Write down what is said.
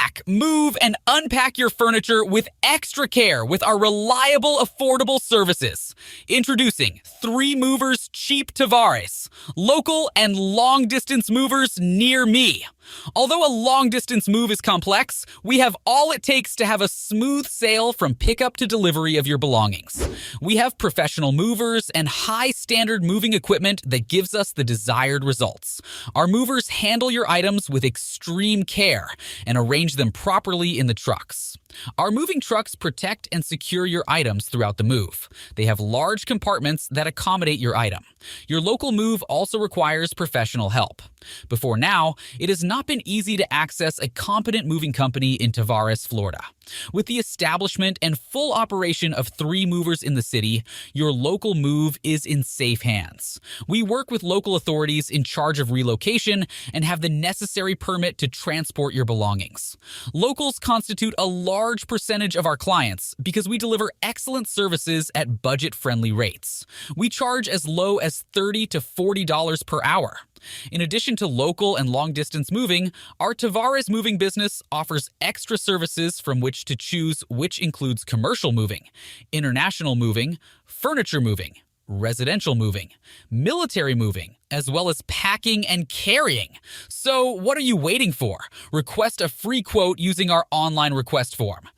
Pack, move, and unpack your furniture with extra care with our reliable, affordable services. Introducing 3 movers cheap Tavares, local and long-distance movers near me. Although a long-distance move is complex, we have all it takes to have a smooth sail from pickup to delivery of your belongings. We have professional movers and high-standard moving equipment that gives us the desired results. Our movers handle your items with extreme care and arrange them properly in the trucks. Our moving trucks protect and secure your items throughout the move. They have large compartments that accommodate your item. Your local move also requires professional help. Before now, it has not been easy to access a competent moving company in Tavares, Florida. With the establishment and full operation of 3 movers in the city, your local move is in safe hands. We work with local authorities in charge of relocation and have the necessary permit to transport your belongings. Locals constitute a large percentage of our clients because we deliver excellent services at budget-friendly rates. We charge as low as $30 to $40 per hour. In addition to local and long-distance moving, our Tavares moving business offers extra services from which to choose, which includes commercial moving, international moving, furniture moving, residential moving, military moving, as well as packing and carrying. So what are you waiting for? Request a free quote using our online request form.